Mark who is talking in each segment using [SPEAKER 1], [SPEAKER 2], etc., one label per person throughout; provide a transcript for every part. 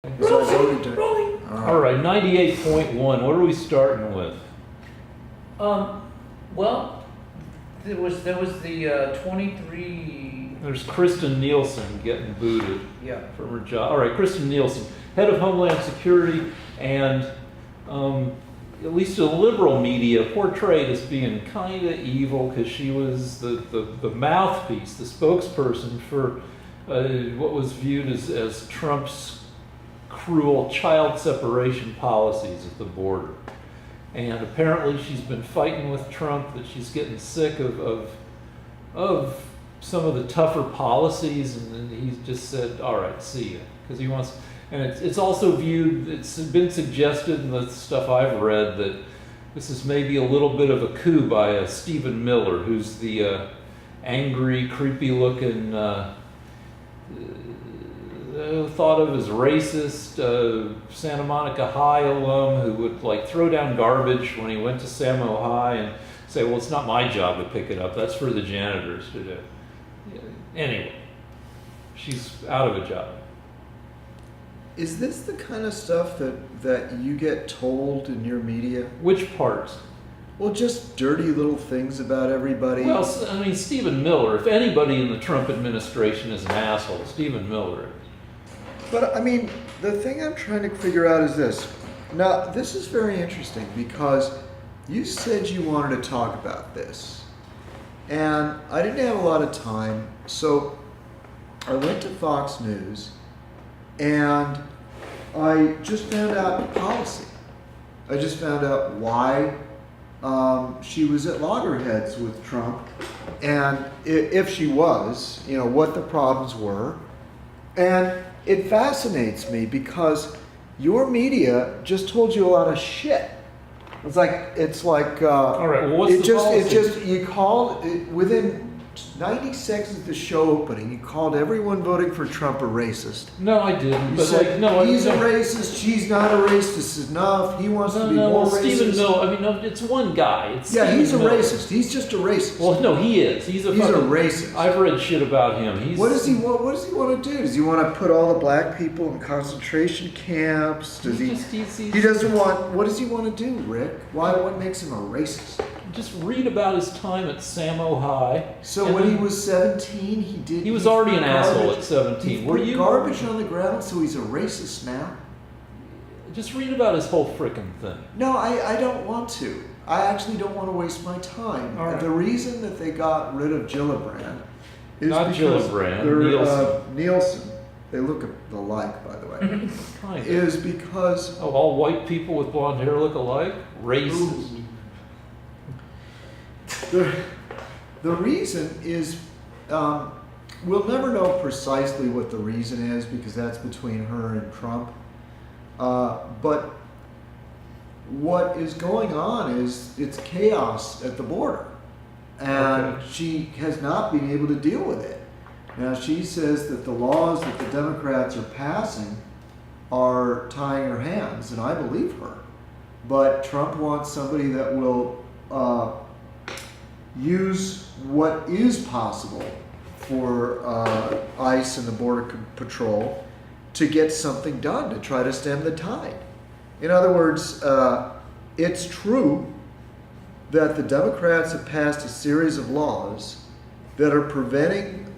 [SPEAKER 1] Rolling.
[SPEAKER 2] All right, 98.1. What are we starting with?
[SPEAKER 1] Well, there was the 23.
[SPEAKER 2] There's Kristen Nielsen getting booted from her job. All right, Kristen Nielsen, head of Homeland Security, and at least in the liberal media, portrayed as being kind of evil because she was the mouthpiece, the spokesperson for what was viewed as Trump's cruel child separation policies at the border. And apparently she's been fighting with Trump that she's getting sick of some of the tougher policies, and he's just said, all right, see ya, because he wants. And it's also viewed, it's been suggested in the stuff I've read that this is maybe a little bit of a coup by Stephen Miller, who's the angry, creepy-looking, thought of as racist, Santa Monica High alum who would like throw down garbage when he went to Samo High and say, well, it's not my job to pick it up, that's for the janitors to do. Anyway, she's out of a job.
[SPEAKER 3] Is this the kind of stuff that you get told in your media?
[SPEAKER 2] Which parts?
[SPEAKER 3] Well, just dirty little things about everybody.
[SPEAKER 2] Well, I mean, Stephen Miller, if anybody in the Trump administration is an asshole, Stephen Miller is.
[SPEAKER 3] But, I mean, the thing I'm trying to figure out is this. Now, this is very interesting because you said you wanted to talk about this. And I didn't have a lot of time, so I went to Fox News and I just found out policy. I just found out why she was at loggerheads with Trump, and if she was, what the problems were. And it fascinates me because your media just told you a lot of shit. It's like
[SPEAKER 2] all right, well, what's the policy?
[SPEAKER 3] You called within 90 seconds of the show opening, you called everyone voting for Trump a racist.
[SPEAKER 2] No, I didn't.
[SPEAKER 3] You
[SPEAKER 2] but
[SPEAKER 3] said, he's
[SPEAKER 2] a
[SPEAKER 3] racist, she's not a racist enough, he wants to be more racist.
[SPEAKER 2] Stephen Miller, I mean, no, it's one guy. It's
[SPEAKER 3] he's a
[SPEAKER 2] Miller.
[SPEAKER 3] racist. He's just a racist.
[SPEAKER 2] Well, no, he is. He's a
[SPEAKER 3] racist.
[SPEAKER 2] I've read shit about him.
[SPEAKER 3] What does he want to do? Does he want to put all the black people in concentration camps? He doesn't want. What does he want to do, Rick? What makes him a racist?
[SPEAKER 2] Just read about his time at Samo High.
[SPEAKER 3] So when he was 17,
[SPEAKER 2] he was already an asshole at 17.
[SPEAKER 3] Were you garbage on the ground? So he's a racist now.
[SPEAKER 2] Just read about his whole frickin' thing.
[SPEAKER 3] No, I don't want to. I actually don't want to waste my time.
[SPEAKER 2] Right.
[SPEAKER 3] The reason that they got rid of Gillibrand is
[SPEAKER 2] not
[SPEAKER 3] because
[SPEAKER 2] Gillibrand,
[SPEAKER 3] Nielsen. They look alike, by the way.
[SPEAKER 2] Kind of.
[SPEAKER 3] Is because
[SPEAKER 2] all white people with blonde hair look alike? Racist.
[SPEAKER 3] The reason is, we'll never know precisely what the reason is because that's between her and Trump. But what is going on is it's chaos at the border. And she has not been able to deal with it. Now, she says that the laws that the Democrats are passing are tying her hands, and I believe her. But Trump wants somebody that will use what is possible for ICE and the Border Patrol to get something done, to try to stem the tide. In other words, it's true that the Democrats have passed a series of laws that are preventing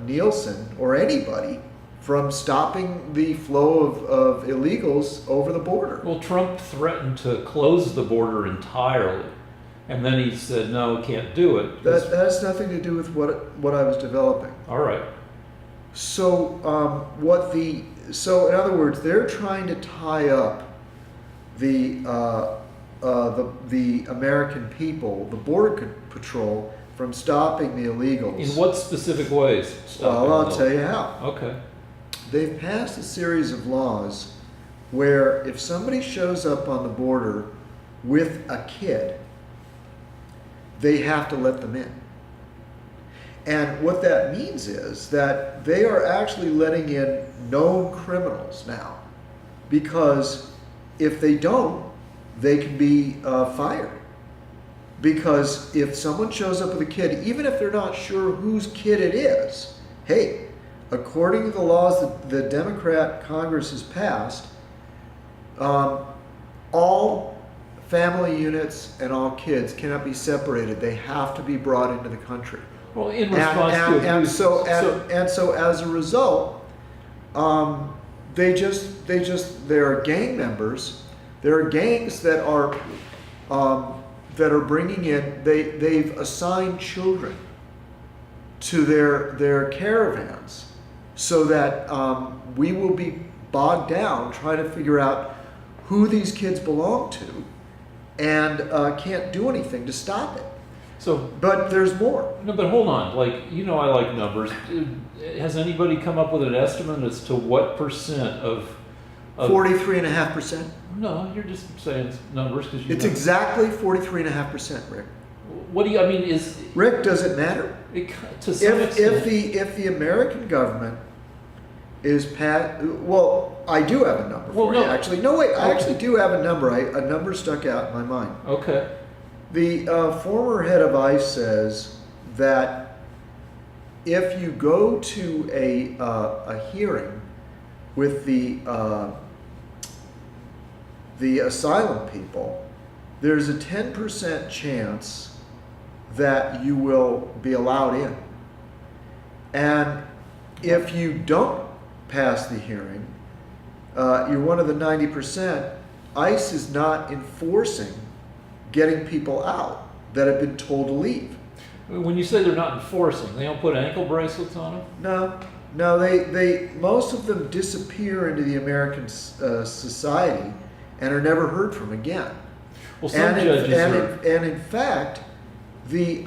[SPEAKER 3] Nielsen or anybody from stopping the flow of illegals over the border.
[SPEAKER 2] Well, Trump threatened to close the border entirely. And then he said, no, can't do it.
[SPEAKER 3] That has nothing to do with what I was developing.
[SPEAKER 2] All right.
[SPEAKER 3] So in other words, they're trying to tie up the American people, the Border Patrol, from stopping the illegals.
[SPEAKER 2] In what specific ways?
[SPEAKER 3] Well, I'll tell you how.
[SPEAKER 2] Okay.
[SPEAKER 3] They've passed a series of laws where if somebody shows up on the border with a kid, they have to let them in. And what that means is that they are actually letting in known criminals now, because if they don't, they can be fired. Because if someone shows up with a kid, even if they're not sure whose kid it is, hey, according to the laws that the Democrat Congress has passed, all family units and all kids cannot be separated. They have to be brought into the country.
[SPEAKER 2] Well, in response to abuse.
[SPEAKER 3] And so as a result, they're gang members. There are gangs that are bringing in. They've assigned children to their caravans, so that we will be bogged down trying to figure out who these kids belong to, and can't do anything to stop it. But there's more.
[SPEAKER 2] No, but hold on. Like, I like numbers. Has anybody come up with an estimate as to what percent of
[SPEAKER 3] 43.5%.
[SPEAKER 2] No, you're just saying numbers because
[SPEAKER 3] It's exactly 43.5%, Rick.
[SPEAKER 2] What do you? I mean, is
[SPEAKER 3] Rick? Does it matter?
[SPEAKER 2] To some extent.
[SPEAKER 3] If the American government is well, I do have a number for you. Actually, no wait, I actually do have a number. A number stuck out in my mind.
[SPEAKER 2] Okay.
[SPEAKER 3] The former head of ICE says that if you go to a hearing with the asylum people, there's a 10% chance that you will be allowed in. And if you don't pass the hearing, you're one of the 90%. ICE is not enforcing getting people out that have been told to leave.
[SPEAKER 2] When you say they're not enforcing, they don't put ankle bracelets on them?
[SPEAKER 3] No, they most of them disappear into the American society and are never heard from again.
[SPEAKER 2] Well, some judges are.
[SPEAKER 3] And in fact, the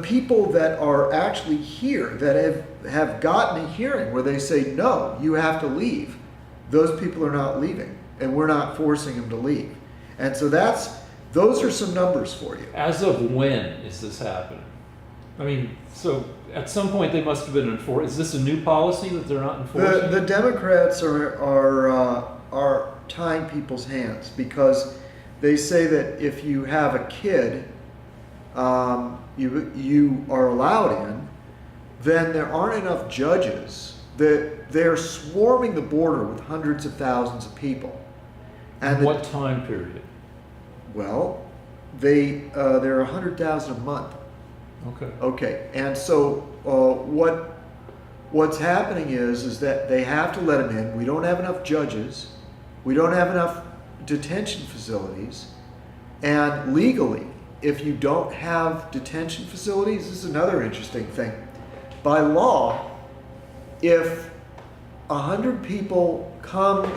[SPEAKER 3] people that are actually here that have gotten a hearing where they say no, you have to leave, those people are not leaving, and we're not forcing them to leave. And so those are some numbers for you.
[SPEAKER 2] As of when is this happening? I mean, so at some point they must have been enforced. Is this a new policy that they're not enforcing?
[SPEAKER 3] The Democrats are tying people's hands because they say that if you have a kid, you are allowed in. Then there aren't enough judges. They're swarming the border with hundreds of thousands of people.
[SPEAKER 2] And what time period?
[SPEAKER 3] Well, there are 100,000 a month. Okay, and so what's happening is that they have to let them in. We don't have enough judges. We don't have enough detention facilities. And legally, if you don't have detention facilities, this is another interesting thing. By law, if 100 people come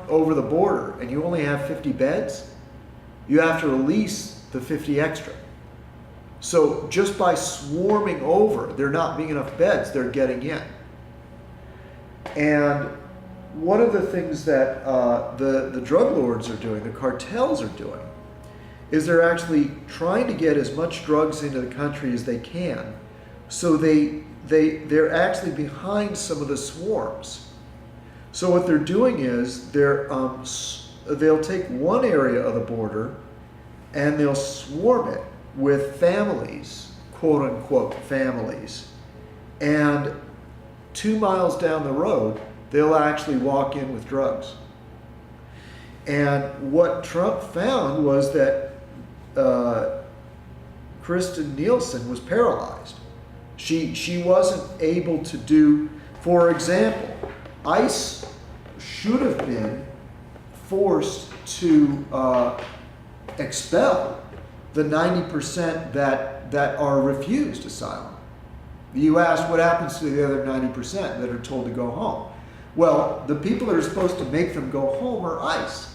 [SPEAKER 3] over the border and you only have 50 beds, you have to release the 50 extra. So just by swarming over, there not being enough beds, they're getting in. And one of the things that the drug lords are doing, the cartels are doing, is they're actually trying to get as much drugs into the country as they can. So they're actually behind some of the swarms. So what they're doing is they'll take one area of the border and they'll swarm it with families, quote unquote families. And 2 miles down the road, they'll actually walk in with drugs. And what Trump found was that Kristen Nielsen was paralyzed. She wasn't able to do, for example, ICE should have been forced to expel the 90% that are refused asylum. You asked what happens to the other 90% that are told to go home. Well, the people that are supposed to make them go home are ICE,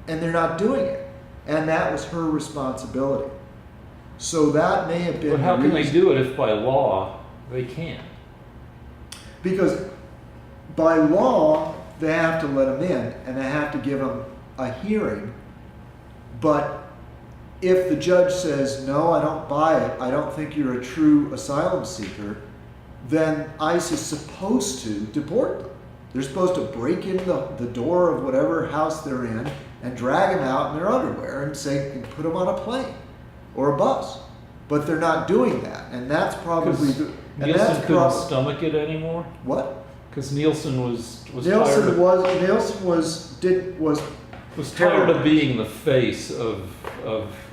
[SPEAKER 3] and they're not doing it. And that was her responsibility. So that may have been.
[SPEAKER 2] But how can they do it if by law they can't?
[SPEAKER 3] Because by law they have to let them in and they have to give them a hearing. But if the judge says, no, I don't buy it, I don't think you're a true asylum seeker, then ICE is supposed to deport them. They're supposed to break in the door of whatever house they're in and drag them out in their underwear and put them on a plane or a bus. but they're not doing that, and that's probably
[SPEAKER 2] Because Nielsen couldn't stomach it anymore.
[SPEAKER 3] What?
[SPEAKER 2] Because Nielsen was
[SPEAKER 3] Nielsen
[SPEAKER 2] tired of, was tired of
[SPEAKER 3] terrorized.
[SPEAKER 2] being the face of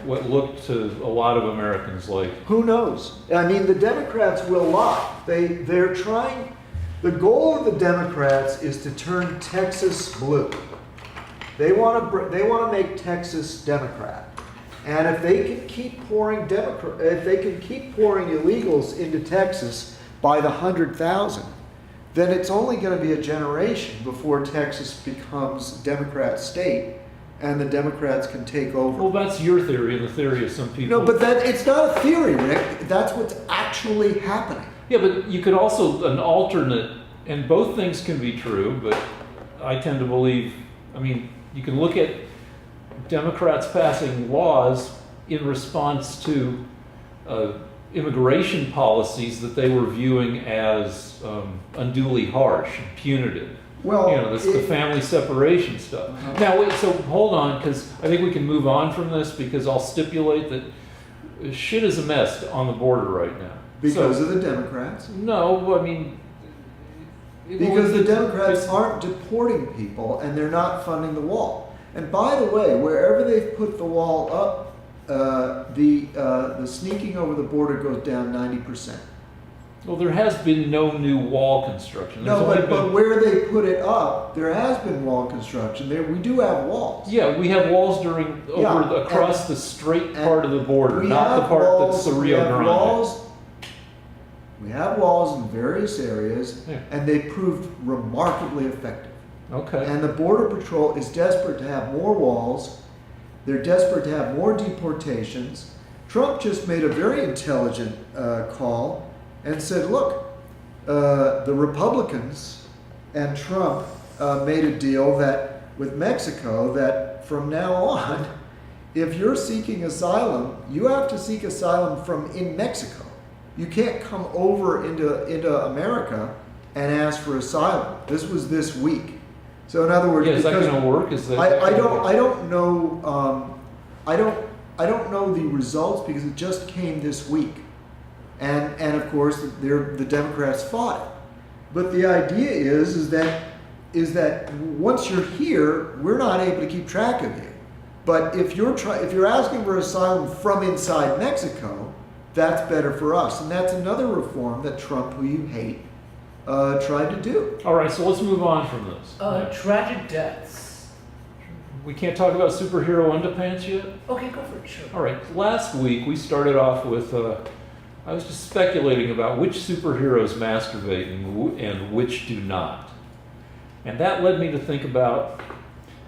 [SPEAKER 2] what looked to a lot of Americans like.
[SPEAKER 3] Who knows? I mean, the Democrats will lie. They're trying. The goal of the Democrats is to turn Texas blue. They want to make Texas Democrat. And if they can keep pouring illegals into Texas by the 100,000, then it's only going to be a generation before Texas becomes a Democrat state and the Democrats can take over.
[SPEAKER 2] Well, that's your theory and the theory of some people.
[SPEAKER 3] No, but it's not a theory, Rick. That's what's actually happening.
[SPEAKER 2] Yeah, but you could also, an alternate, and both things can be true, but I tend to believe, I mean, you can look at Democrats passing laws in response to immigration policies that they were viewing as unduly harsh and punitive.
[SPEAKER 3] Well,
[SPEAKER 2] you know, the family separation stuff.
[SPEAKER 3] Uh-huh.
[SPEAKER 2] Now, wait, so hold on, because I think we can move on from this, because I'll stipulate that shit is a mess on the border right now.
[SPEAKER 3] Because of the Democrats?
[SPEAKER 2] No, I mean...
[SPEAKER 3] Because the Democrats aren't deporting people and they're not funding the wall. And by the way, wherever they've put the wall up, the sneaking over the border goes down 90%.
[SPEAKER 2] Well, there has been no new wall construction. There's
[SPEAKER 3] No,
[SPEAKER 2] only
[SPEAKER 3] but
[SPEAKER 2] been-
[SPEAKER 3] where they put it up, there has been wall construction. We do have walls.
[SPEAKER 2] Yeah, we have walls across the straight part of the border, not the part that's the Rio Grande.
[SPEAKER 3] We have walls in various areas,
[SPEAKER 2] Yeah.
[SPEAKER 3] and they proved remarkably effective.
[SPEAKER 2] Okay.
[SPEAKER 3] And the Border Patrol is desperate to have more walls. They're desperate to have more deportations. Trump just made a very intelligent call and said, look, the Republicans and Trump made a deal that with Mexico that from now on, if you're seeking asylum, you have to seek asylum from in Mexico. You can't come over into America and ask for asylum. This was this week. So in other words,
[SPEAKER 2] Yeah, is that
[SPEAKER 3] because
[SPEAKER 2] going to work? Is that
[SPEAKER 3] I don't know I don't know the results because it just came this week, and of course the Democrats fought it. But the idea is that once you're here, we're not able to keep track of you. But if you're asking for asylum from inside Mexico, that's better for us, and that's another reform that Trump, who you hate, tried to do.
[SPEAKER 2] All right, so let's move on from this.
[SPEAKER 1] Tragic deaths.
[SPEAKER 2] We can't talk about superhero underpants yet?
[SPEAKER 1] Okay, go for it, sure.
[SPEAKER 2] All right, last week we started off with, I was just speculating about which superheroes masturbate and which do not. And that led me to think about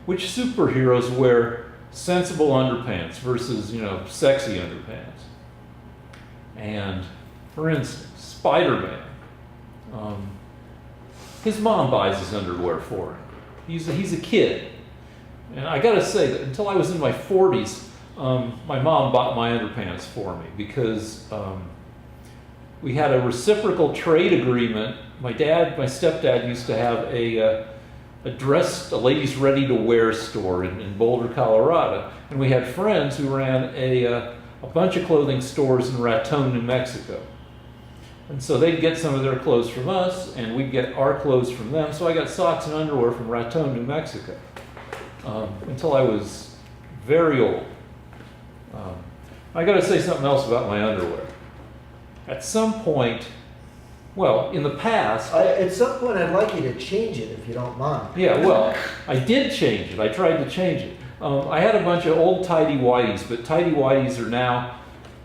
[SPEAKER 2] which superheroes wear sensible underpants versus, sexy underpants. And, for instance, Spider-Man. His mom buys his underwear for him. He's a kid. And I gotta say that until I was in my 40s, my mom bought my underpants for me because we had a reciprocal trade agreement. My stepdad used to have a ladies' ready-to-wear store in Boulder, Colorado. And we had friends who ran a bunch of clothing stores in Raton, New Mexico. And so they'd get some of their clothes from us, and we'd get our clothes from them. So I got socks and underwear from Raton, New Mexico, until I was very old. I got to say something else about my underwear. At some point, well, in the past...
[SPEAKER 4] At some point, I'd like you to change it, if you don't mind.
[SPEAKER 2] Yeah, well, I did change it. I tried to change it. I had a bunch of old tighty-whities, but tighty-whities are now,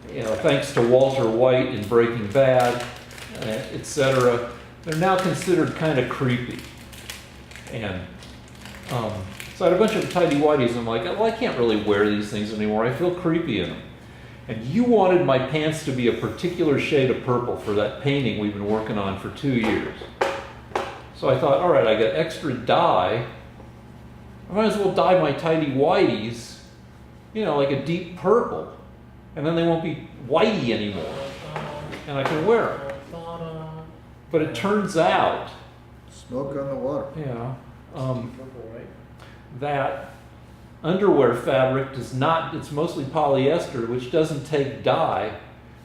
[SPEAKER 2] thanks to Walter White in Breaking Bad, etc., they're now considered kind of creepy. And so I had a bunch of tighty-whities, and I'm like, well, I can't really wear these things anymore. I feel creepy in them. And you wanted my pants to be a particular shade of purple for that painting we've been working on for 2 years. So I thought, all right, I got extra dye. I might as well dye my tighty-whities, like a deep purple. And then they won't be whitey anymore. And I can wear them. But it turns out...
[SPEAKER 3] Smoke on the water.
[SPEAKER 2] That underwear fabric does not, it's mostly polyester, which doesn't take dye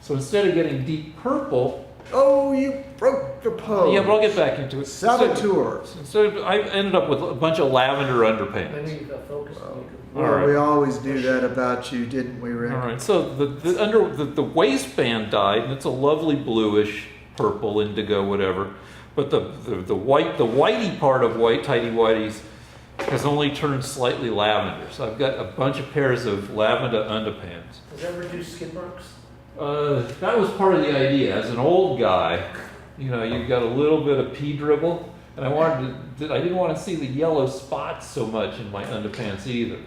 [SPEAKER 2] So instead of getting deep purple,
[SPEAKER 3] Oh, you broke the pose.
[SPEAKER 2] yeah, but I'll get back into it.
[SPEAKER 3] Saboteur.
[SPEAKER 2] So I ended up with a bunch of lavender underpants.
[SPEAKER 1] Maybe you got focused.
[SPEAKER 3] Well,
[SPEAKER 2] All right.
[SPEAKER 3] we always knew that about you, didn't we, Rick?
[SPEAKER 2] All right, so the waistband dyed, and it's a lovely bluish, purple, indigo, whatever. But the whitey part of tidy whities has only turned slightly lavender. So I've got a bunch of pairs of lavender underpants.
[SPEAKER 1] Does that reduce skid marks?
[SPEAKER 2] That was part of the idea. As an old guy, you've got a little bit of pee dribble, and I didn't want to see the yellow spots so much in my underpants either.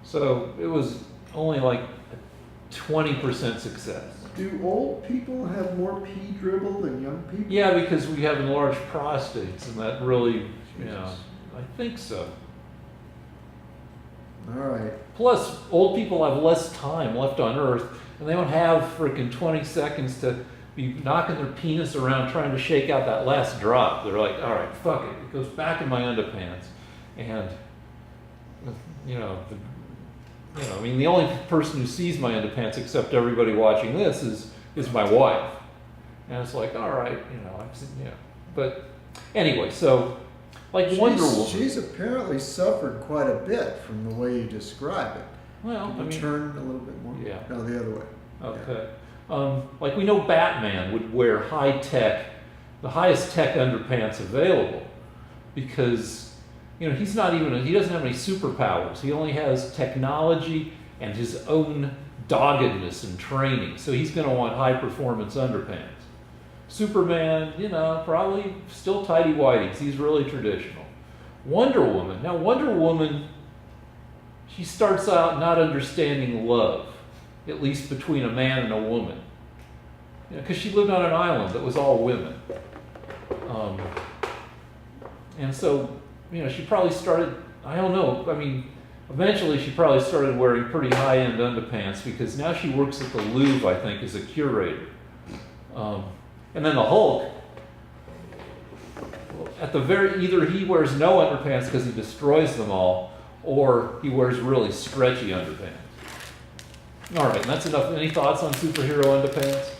[SPEAKER 2] So it was only like a 20% success.
[SPEAKER 3] Do old people have more pee dribble than young people?
[SPEAKER 2] Yeah, because we have enlarged prostates, and that really, I think so.
[SPEAKER 3] All right.
[SPEAKER 2] Plus, old people have less time left on Earth, and they don't have frickin' 20 seconds to be knocking their penis around trying to shake out that last drop. They're like, all right, fuck it. It goes back in my underpants. And, I mean, the only person who sees my underpants, except everybody watching this, is my wife. And it's like, all right, I've seen, But anyway, so, like Wonder Woman.
[SPEAKER 3] She's apparently suffered quite a bit from the way you describe it.
[SPEAKER 2] Well,
[SPEAKER 3] Can you turn a little bit more?
[SPEAKER 2] Yeah.
[SPEAKER 3] No, the other way.
[SPEAKER 2] Okay. Like we know Batman would wear the highest tech underpants available because, he doesn't have any superpowers. He only has technology and his own doggedness and training. So he's going to want high performance underpants. Superman, probably still tidy whities. He's really traditional. Wonder Woman, she starts out not understanding love, at least between a man and a woman. Because she lived on an island that was all women. And so, she probably started, I don't know, eventually she probably started wearing pretty high-end underpants because now she works at the Louvre, I think, as a curator. And then the Hulk, either he wears no underpants because he destroys them all, or he wears really stretchy underpants. All right, and that's enough. Any thoughts on superhero underpants?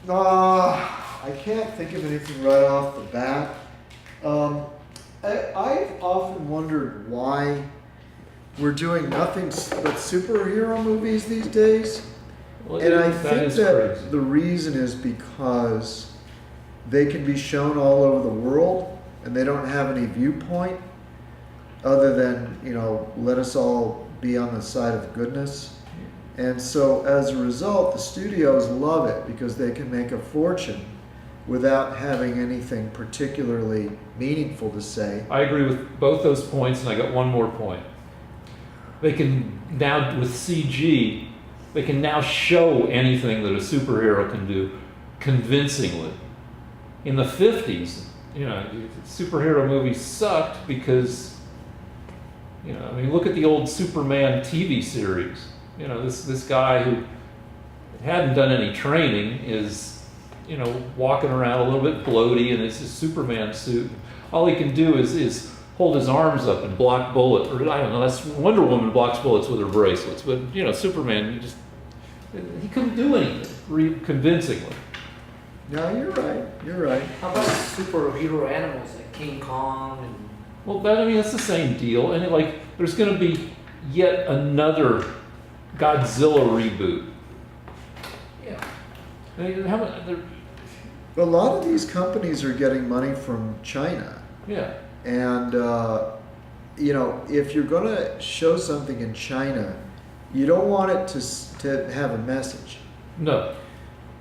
[SPEAKER 3] I can't think of anything right off the bat. I've often wondered why we're doing nothing but superhero movies these days.
[SPEAKER 2] Well,
[SPEAKER 3] And I
[SPEAKER 2] that
[SPEAKER 3] think
[SPEAKER 2] is
[SPEAKER 3] that
[SPEAKER 2] crazy.
[SPEAKER 3] the reason is because they can be shown all over the world and they don't have any viewpoint other than, let us all be on the side of goodness. And so as a result, the studios love it because they can make a fortune without having anything particularly meaningful to say.
[SPEAKER 2] I agree with both those points, and I got one more point. They can now, with CG, they can now show anything that a superhero can do convincingly. In the 50s, superhero movies sucked because, look at the old Superman TV series. This guy who hadn't done any training is, walking around a little bit bloaty in his Superman suit. All he can do is hold his arms up and block bullets. Or I don't know, that's Wonder Woman blocks bullets with her bracelets. But, Superman, he couldn't do anything convincingly.
[SPEAKER 3] No, you're right.
[SPEAKER 1] How about superhero animals like King Kong and...
[SPEAKER 2] Well, that's the same deal. And there's going to be yet another Godzilla reboot.
[SPEAKER 1] Yeah.
[SPEAKER 3] A lot of these companies are getting money from China.
[SPEAKER 2] Yeah.
[SPEAKER 3] And, if you're going to show something in China, you don't want it to have a message.
[SPEAKER 2] No.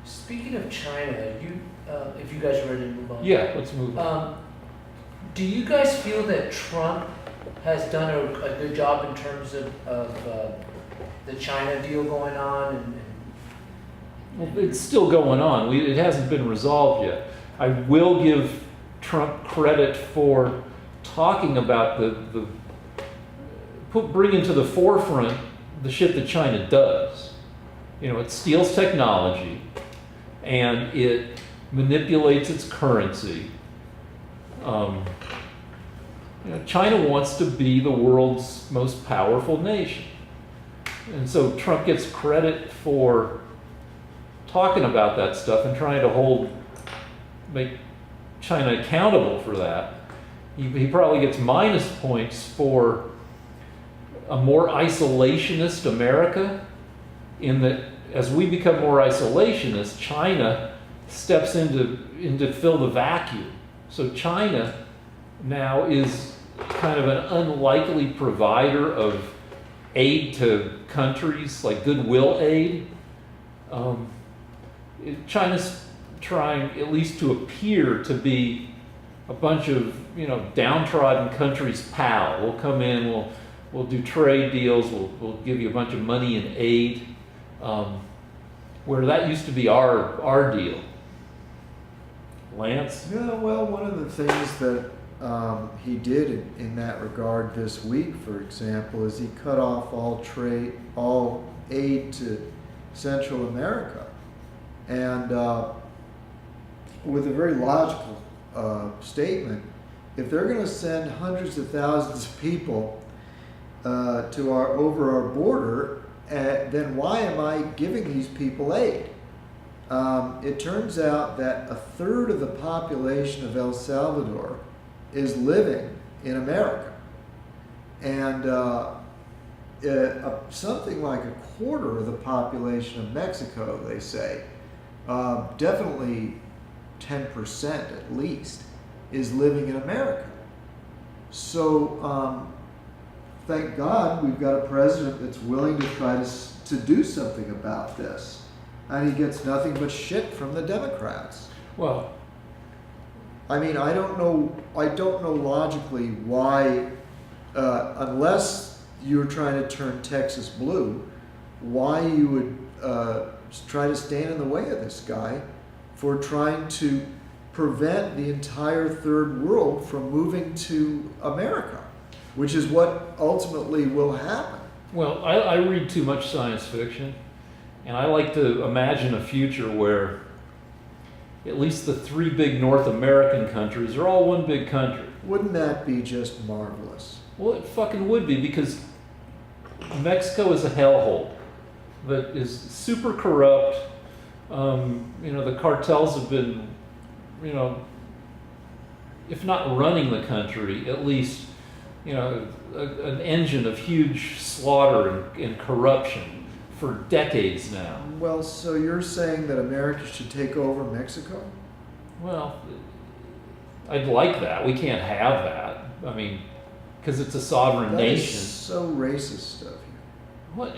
[SPEAKER 1] Speaking of China, if you guys are ready to move on.
[SPEAKER 2] Yeah, let's move on.
[SPEAKER 1] Do you guys feel that Trump has done a good job in terms of the China deal going on?
[SPEAKER 2] Well, it's still going on. It hasn't been resolved yet. I will give Trump credit for talking about bringing to the forefront the shit that China does. It steals technology and it manipulates its currency. China wants to be the world's most powerful nation. And so Trump gets credit for talking about that stuff and trying to make China accountable for that. He probably gets minus points for a more isolationist America, in that as we become more isolationist, China steps in to fill the vacuum. So China now is kind of an unlikely provider of aid to countries, like goodwill aid. China's trying at least to appear to be a bunch of downtrodden countries' pal. We'll come in, we'll do trade deals, we'll give you a bunch of money and aid, where that used to be our deal. Lance?
[SPEAKER 3] Yeah, well, one of the things that he did in that regard this week, for example, is he cut off all aid to Central America. And with a very logical statement, if they're going to send hundreds of thousands of people over our border, then why am I giving these people aid? It turns out that a third of the population of El Salvador is living in America, and something like a quarter of the population of Mexico, they say, definitely 10% at least, is living in America. So thank God we've got a president that's willing to try to do something about this. And he gets nothing but shit from the Democrats.
[SPEAKER 2] Well,
[SPEAKER 3] I mean, I don't know logically why, unless you're trying to turn Texas blue, why you would try to stand in the way of this guy for trying to prevent the entire third world from moving to America, which is what ultimately will happen.
[SPEAKER 2] well, I read too much science fiction, and I like to imagine a future where at least the three big North American countries are all one big country.
[SPEAKER 3] Wouldn't that be just marvelous?
[SPEAKER 2] Well, it fucking would be, because Mexico is a hellhole that is super corrupt. The cartels have been, if not running the country, at least, an engine of huge slaughter and corruption for decades now.
[SPEAKER 3] Well, so you're saying that America should take over Mexico?
[SPEAKER 2] Well, I'd like that. We can't have that. I mean, because it's a sovereign
[SPEAKER 3] That
[SPEAKER 2] nation.
[SPEAKER 3] is so racist of you.
[SPEAKER 2] What?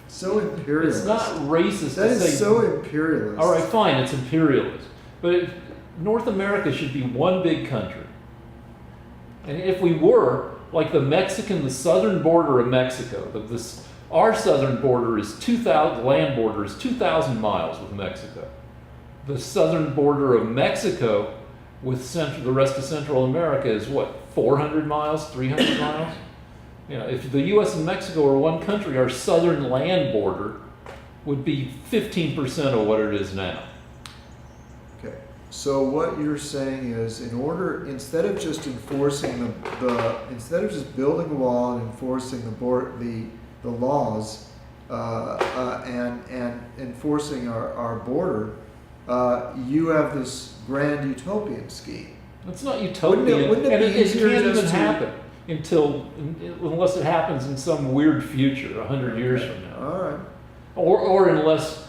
[SPEAKER 3] So imperialist.
[SPEAKER 2] It's not racist
[SPEAKER 3] That
[SPEAKER 2] to
[SPEAKER 3] is
[SPEAKER 2] say.
[SPEAKER 3] so imperialist.
[SPEAKER 2] All right, fine. It's imperialist, but North America should be one big country. And if we were like the southern border of Mexico, our southern border is 2,000. Land border is 2,000 miles with Mexico. The southern border of Mexico with the rest of Central America is what, 400 miles, 300 miles? If the U.S. and Mexico were one country, our southern land border would be 15% of what it is now.
[SPEAKER 3] Okay. So what you're saying is, instead of just enforcing instead of just building a wall and enforcing the laws and enforcing our border, you have this grand utopian scheme.
[SPEAKER 2] It's not utopian,
[SPEAKER 3] Wouldn't it
[SPEAKER 2] and
[SPEAKER 3] be
[SPEAKER 2] it
[SPEAKER 3] easier
[SPEAKER 2] can't
[SPEAKER 3] just
[SPEAKER 2] even happen unless it happens in some weird future, 100 years from now.
[SPEAKER 3] All right.
[SPEAKER 2] Or unless,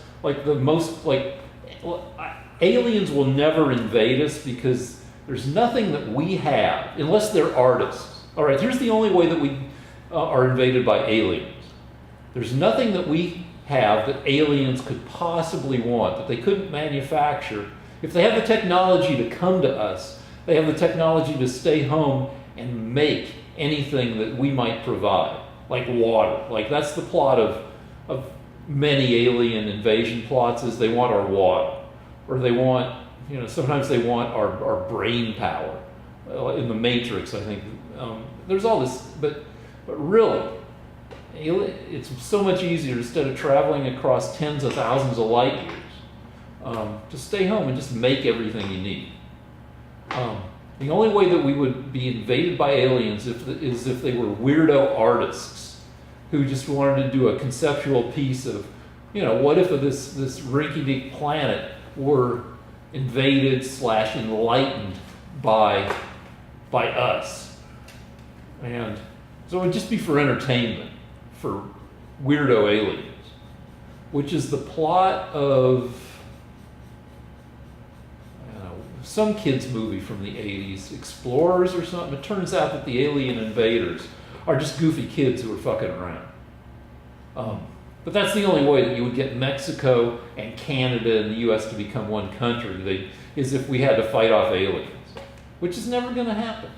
[SPEAKER 2] aliens will never invade us, because there's nothing that we have, unless they're artists. All right, here's the only way that we are invaded by aliens. There's nothing that we have that aliens could possibly want, that they couldn't manufacture. If they have the technology to come to us, they have the technology to stay home and make anything that we might provide, like water. Like, that's the plot of many alien invasion plots, is they want our water. Or they want, sometimes they want our brain power. In the Matrix, I think. There's all this, but really, it's so much easier, instead of traveling across tens of thousands of light years, to stay home and just make everything you need. The only way that we would be invaded by aliens is if they were weirdo artists who just wanted to do a conceptual piece of, what if this rinky-dink planet were invaded / enlightened by us, and so it would just be for entertainment, for weirdo aliens, which is the plot of some kids movie from the 80s, Explorers or something. It turns out that the alien invaders are just goofy kids who are fucking around. But that's the only way that you would get Mexico and Canada and the US to become one country, is if we had to fight off aliens, which is never going to happen.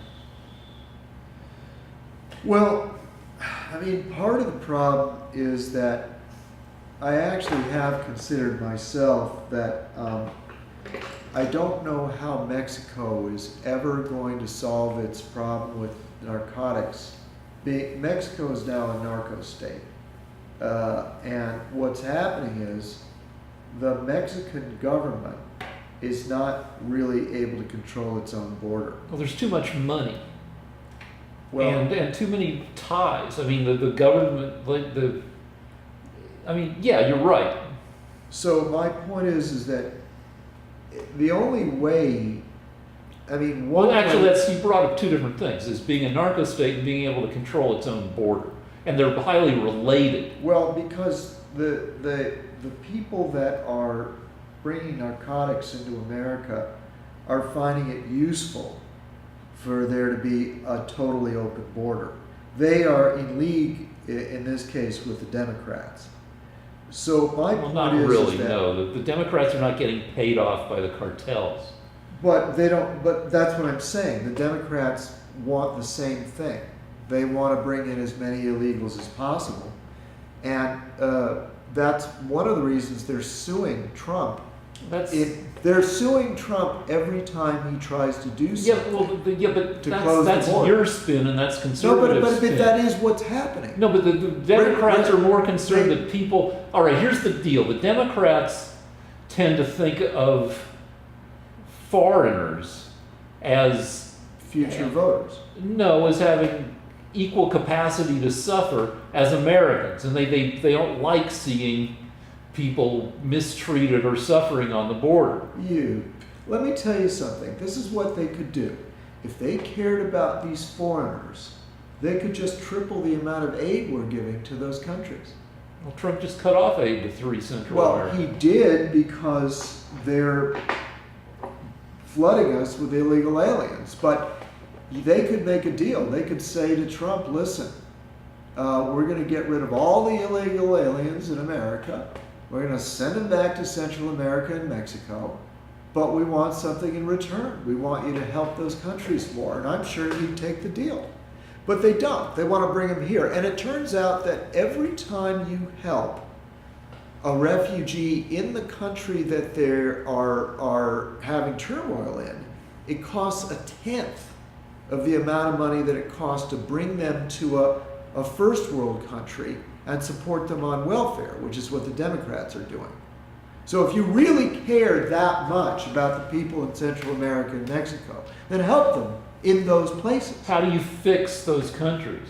[SPEAKER 3] Well, I mean, part of the problem is that I actually have considered myself that I don't know how Mexico is ever going to solve its problem with narcotics. Mexico is now a narco state. And what's happening is the Mexican government is not really able to control its own border.
[SPEAKER 2] Well, there's too much money.
[SPEAKER 3] Well,
[SPEAKER 2] and too many ties. I mean, the government, yeah, you're right.
[SPEAKER 3] So my point is that the only way,
[SPEAKER 2] Well, actually, you brought up two different things: is being a narco state and being able to control its own border, and they're highly related.
[SPEAKER 3] Well, because the people that are bringing narcotics into America are finding it useful for there to be a totally open border. They are in league, in this case, with the Democrats. So my point
[SPEAKER 2] not
[SPEAKER 3] is
[SPEAKER 2] really.
[SPEAKER 3] that,
[SPEAKER 2] No, the Democrats are not getting paid off by the cartels.
[SPEAKER 3] but they don't. But that's what I'm saying. The Democrats want the same thing. They want to bring in as many illegals as possible, and that's one of the reasons they're suing Trump. They're suing Trump every time he tries to do something.
[SPEAKER 2] But
[SPEAKER 3] to close the
[SPEAKER 2] that's
[SPEAKER 3] border.
[SPEAKER 2] your spin, and that's
[SPEAKER 3] No,
[SPEAKER 2] conservative
[SPEAKER 3] but
[SPEAKER 2] spin.
[SPEAKER 3] that is what's happening.
[SPEAKER 2] No, but the Democrats are more concerned
[SPEAKER 3] they-
[SPEAKER 2] that people. All right, here's the deal: the Democrats tend to think of foreigners as
[SPEAKER 3] Future voters.
[SPEAKER 2] as having equal capacity to suffer as Americans, and they don't like seeing people mistreated or suffering on the border.
[SPEAKER 3] Let me tell you something. This is what they could do. If they cared about these foreigners, they could just triple the amount of aid we're giving to those countries.
[SPEAKER 2] Well, Trump just cut off aid to 3 Central
[SPEAKER 3] Well,
[SPEAKER 2] America.
[SPEAKER 3] he did because they're flooding us with illegal aliens. But they could make a deal. They could say to Trump, listen, we're going to get rid of all the illegal aliens in America. We're going to send them back to Central America and Mexico. But we want something in return. We want you to help those countries more. And I'm sure he'd take the deal. But they don't. They want to bring them here. And it turns out that every time you help a refugee in the country that they are having turmoil in, it costs 1/10 of the amount of money that it costs to bring them to a first world country and support them on welfare, which is what the Democrats are doing. So if you really care that much about the people in Central America and Mexico, then help them in those places.
[SPEAKER 2] How do you fix those countries?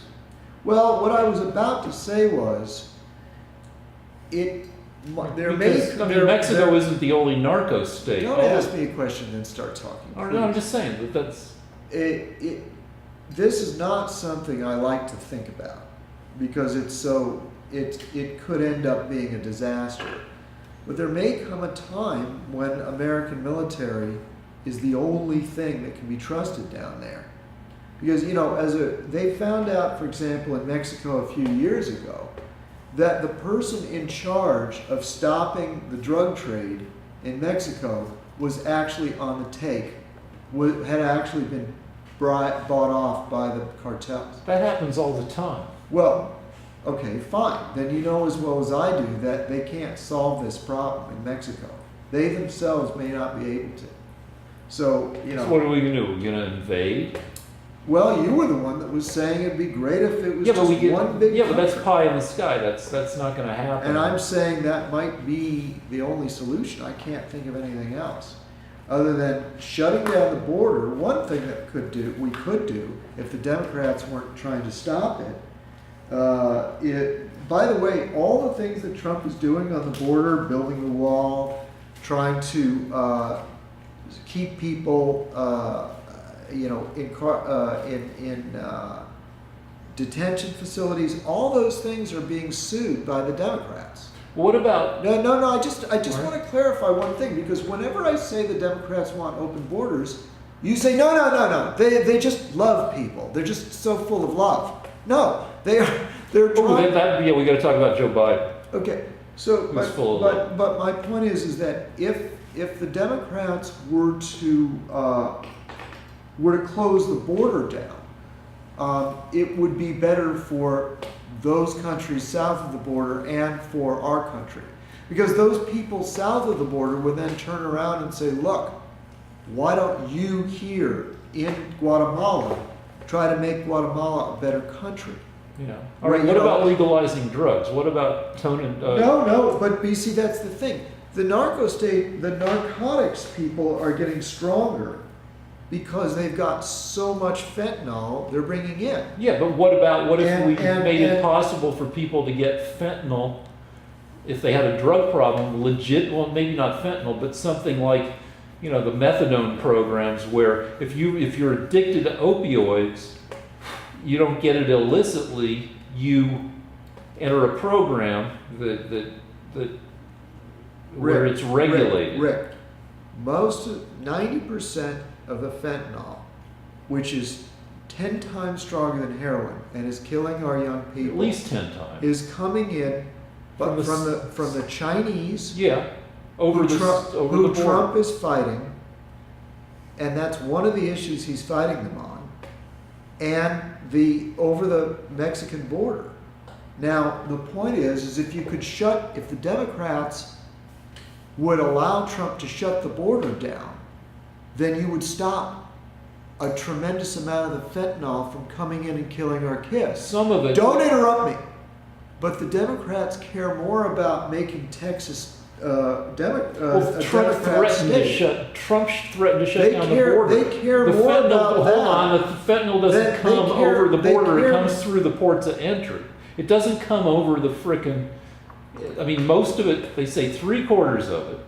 [SPEAKER 3] Well, what I was about to say was,
[SPEAKER 2] Mexico isn't the only narco state.
[SPEAKER 3] Don't ask me a question and then start talking.
[SPEAKER 2] No, I'm just saying that's.
[SPEAKER 3] This is not something I like to think about because it could end up being a disaster. But there may come a time when American military is the only thing that can be trusted down there. Because, they found out, for example, in Mexico a few years ago, that the person in charge of stopping the drug trade in Mexico was actually on the take, had actually been bought off by the cartels.
[SPEAKER 2] That happens all the time.
[SPEAKER 3] Well, okay, fine. Then you know as well as I do that they can't solve this problem in Mexico. They themselves may not be able to. So,
[SPEAKER 2] So what are we going to do? We're going to invade?
[SPEAKER 3] Well, you were the one that was saying it'd be great if it was just one big
[SPEAKER 2] but that's
[SPEAKER 3] country.
[SPEAKER 2] pie in the sky. That's not going to happen.
[SPEAKER 3] And I'm saying that might be the only solution. I can't think of anything else. Other than shutting down the border. One thing that we could do, if the Democrats weren't trying to stop it, By the way, all the things that Trump is doing on the border, building the wall, trying to keep people, in detention facilities, all those things are being sued by the Democrats.
[SPEAKER 2] What about?
[SPEAKER 3] No. I just want to clarify one thing, because whenever I say the Democrats want open borders, you say no. They just love people. They're just so full of love. No, they're trying.
[SPEAKER 2] We got to talk about Joe Biden.
[SPEAKER 3] Okay, so
[SPEAKER 2] Who's full of
[SPEAKER 3] but my point is that if the Democrats were to close the border down, it would be better for those countries south of the border and for our country, because those people south of the border would then turn around and say, look, why don't you here in Guatemala try to make Guatemala a better country?
[SPEAKER 2] Yeah. All right. What about legalizing drugs? What about toning?
[SPEAKER 3] No. But BC, that's the thing. The narcotics people are getting stronger because they've got so much fentanyl they're bringing in.
[SPEAKER 2] Yeah, but what if we made it possible for people to get fentanyl if they had a drug problem, legit? Well, maybe not fentanyl, but something like, the methadone programs, where if you're addicted to opioids, you don't get it illicitly. You enter a program where it's regulated.
[SPEAKER 3] Rick, 90% of the fentanyl, which is 10 times stronger than heroin and is killing our young people,
[SPEAKER 2] at least 10 times,
[SPEAKER 3] is coming in from the Chinese.
[SPEAKER 2] Yeah, over the border.
[SPEAKER 3] Trump is fighting, and that's one of the issues he's fighting them on, and over the Mexican border. Now the point is if the Democrats would allow Trump to shut the border down, then you would stop a tremendous amount of the fentanyl from coming in and killing our kids.
[SPEAKER 2] Some of it.
[SPEAKER 3] Don't interrupt me. But the Democrats care more about making Texas
[SPEAKER 2] Trump threatened to shut down the border.
[SPEAKER 3] They care more about that.
[SPEAKER 2] Hold on, the fentanyl doesn't come over the border. It comes through the ports of entry. It doesn't come over the frickin'. Most of it, they say 3/4 of it,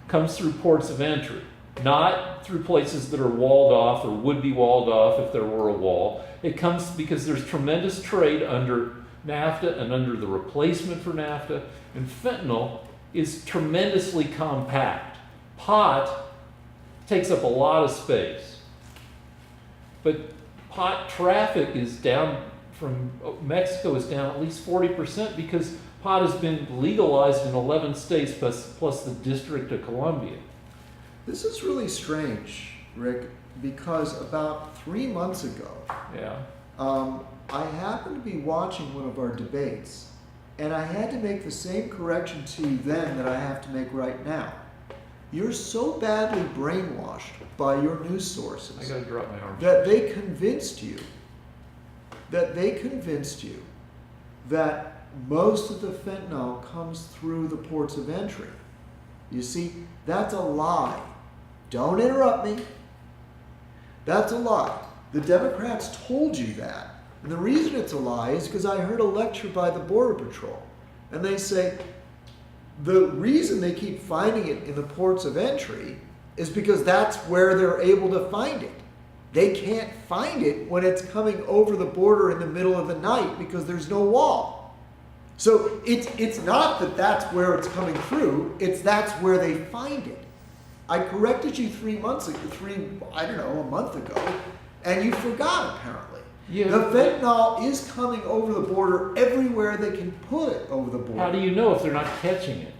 [SPEAKER 2] comes through ports of entry, not through places that are walled off or would be walled off if there were a wall. It comes because there's tremendous trade under NAFTA and under the replacement for NAFTA, and fentanyl is tremendously compact. Pot takes up a lot of space, but pot traffic is down from Mexico is down at least 40% because pot has been legalized in 11 states plus the District of Columbia.
[SPEAKER 3] This is really strange, Rick, because about 3 months ago, I happened to be watching one of our debates, and I had to make the same correction to you then that I have to make right now. You're so badly brainwashed by your news sources
[SPEAKER 2] I gotta drop my arm.
[SPEAKER 3] that they convinced you that most of the fentanyl comes through the ports of entry. You see, that's a lie. Don't interrupt me. That's a lie. The Democrats told you that. And the reason it's a lie is because I heard a lecture by the Border Patrol. And they say the reason they keep finding it in the ports of entry is because that's where they're able to find it. They can't find it when it's coming over the border in the middle of the night because there's no wall. So it's not that that's where it's coming through, that's where they find it. I corrected you a month ago, and you forgot apparently.
[SPEAKER 2] Yeah.
[SPEAKER 3] The fentanyl is coming over the border everywhere they can put it over the border.
[SPEAKER 2] How do you know if they're not catching it?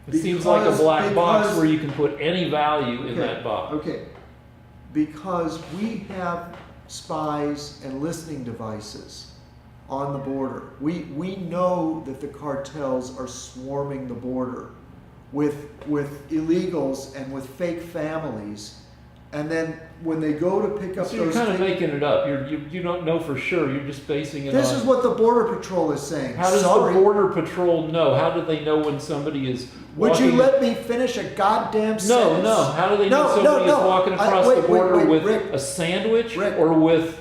[SPEAKER 2] It seems like a black box where you can put any value in that box.
[SPEAKER 3] Okay. Because we have spies and listening devices on the border. We know that the cartels are swarming the border with illegals and with fake families. And then when they go to pick up
[SPEAKER 2] so you're kind of making it up. You don't know for sure. You're just basing it on...
[SPEAKER 3] This is what the Border Patrol is saying.
[SPEAKER 2] How does the Border Patrol know? How do they know when somebody is
[SPEAKER 3] Would you let me finish a goddamn sentence?
[SPEAKER 2] No. How do they know somebody is walking across the border with Rick, a sandwich or with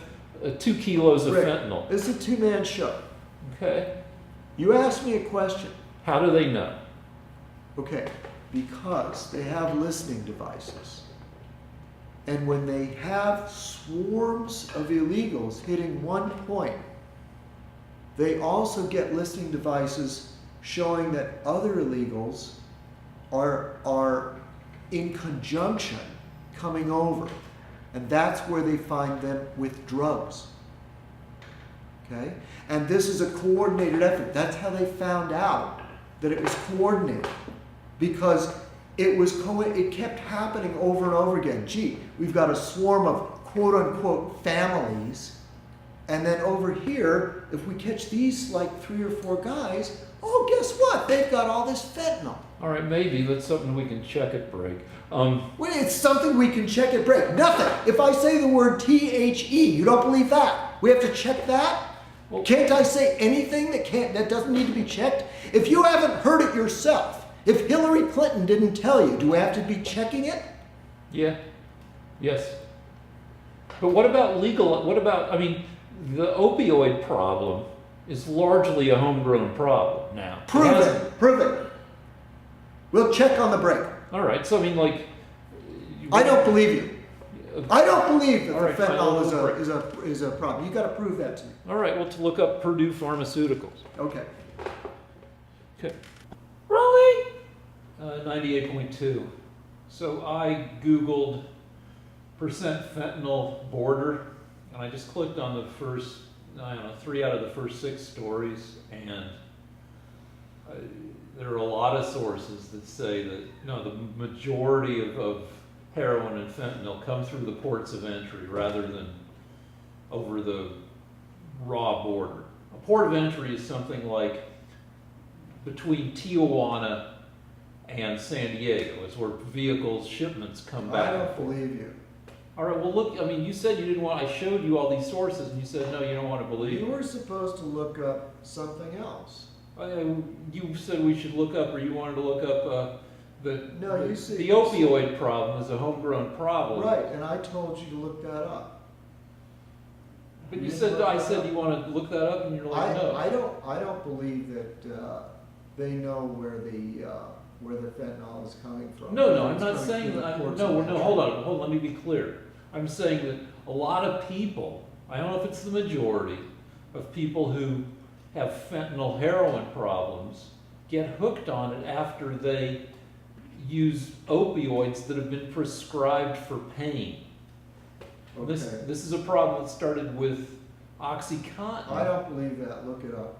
[SPEAKER 2] 2 kilos of
[SPEAKER 3] Rick,
[SPEAKER 2] fentanyl.
[SPEAKER 3] this is a two-man show.
[SPEAKER 2] Okay.
[SPEAKER 3] You asked me a question.
[SPEAKER 2] How do they know?
[SPEAKER 3] Okay, because they have listening devices. And when they have swarms of illegals hitting one point, they also get listening devices showing that other illegals are in conjunction coming over. And that's where they find them with drugs. Okay? And this is a coordinated effort. That's how they found out that it was coordinated. Because it kept happening over and over again. Gee, we've got a swarm of quote unquote families, and then over here, if we catch these like 3 or 4 guys, oh, guess what? They've got all this fentanyl.
[SPEAKER 2] All right, maybe that's something we can check at break.
[SPEAKER 3] Wait, it's something we can check at break. Nothing. If I say the word THE, you don't believe that? We have to check that?
[SPEAKER 2] Well,
[SPEAKER 3] Can't I say anything that doesn't need to be checked? If you haven't heard it yourself, if Hillary Clinton didn't tell you, do we have to be checking it?
[SPEAKER 2] yeah, yes. But what about the opioid problem is largely a homegrown problem now.
[SPEAKER 3] Prove it. Prove it. We'll check on the break.
[SPEAKER 2] All right, so
[SPEAKER 3] I don't believe you. I don't believe that
[SPEAKER 2] All right,
[SPEAKER 3] the fentanyl
[SPEAKER 2] fine,
[SPEAKER 3] is a problem. You got to prove that to me.
[SPEAKER 2] All right, well, to look up Purdue Pharmaceuticals.
[SPEAKER 3] Okay.
[SPEAKER 2] Okay. Rolling. 98.2. So I Googled percent fentanyl border, and I just clicked on the first, 3 out of the first 6 stories, and there are a lot of sources that say that the majority of heroin and fentanyl come through the ports of entry rather than over the raw border. A port of entry is something like between Tijuana and San Diego. It's where vehicles, shipments come back.
[SPEAKER 3] I don't believe you.
[SPEAKER 2] All right, well, look, you said you didn't want, I showed you all these sources, and you said, no, you don't want to believe
[SPEAKER 3] You
[SPEAKER 2] me.
[SPEAKER 3] were supposed to look up something else.
[SPEAKER 2] You said we should look up, or you wanted to look up
[SPEAKER 3] You said
[SPEAKER 2] the opioid problem is a homegrown problem.
[SPEAKER 3] Right, and I told you to look that up.
[SPEAKER 2] But
[SPEAKER 3] You
[SPEAKER 2] you
[SPEAKER 3] didn't
[SPEAKER 2] said,
[SPEAKER 3] look
[SPEAKER 2] I
[SPEAKER 3] that
[SPEAKER 2] said
[SPEAKER 3] up.
[SPEAKER 2] you want to look that up, and you're like, no.
[SPEAKER 3] I don't believe that they know where the fentanyl is coming from.
[SPEAKER 2] No, I'm
[SPEAKER 3] It's
[SPEAKER 2] not
[SPEAKER 3] coming
[SPEAKER 2] saying
[SPEAKER 3] through the
[SPEAKER 2] that.
[SPEAKER 3] ports
[SPEAKER 2] No,
[SPEAKER 3] of entry.
[SPEAKER 2] hold on, let me be clear. I'm saying that a lot of people, I don't know if it's the majority, of people who have fentanyl heroin problems get hooked on it after they use opioids that have been prescribed for pain.
[SPEAKER 3] Okay.
[SPEAKER 2] This is a problem that started with OxyContin.
[SPEAKER 3] I don't believe that. Look it up.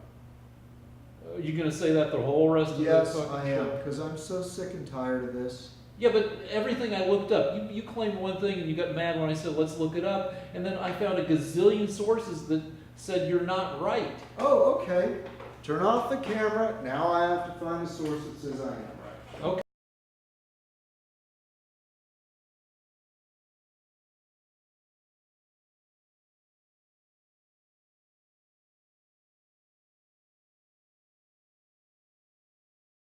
[SPEAKER 2] Are you going to say that the whole rest of
[SPEAKER 3] Yes,
[SPEAKER 2] the fucking
[SPEAKER 3] I am,
[SPEAKER 2] show?
[SPEAKER 3] because I'm so sick and tired of this.
[SPEAKER 2] Yeah, but everything I looked up, you claimed one thing and you got mad when I said let's look it up, and then I found a gazillion sources that said you're not right.
[SPEAKER 3] Oh, okay. Turn off the camera. Now I have to find a source that says I am right.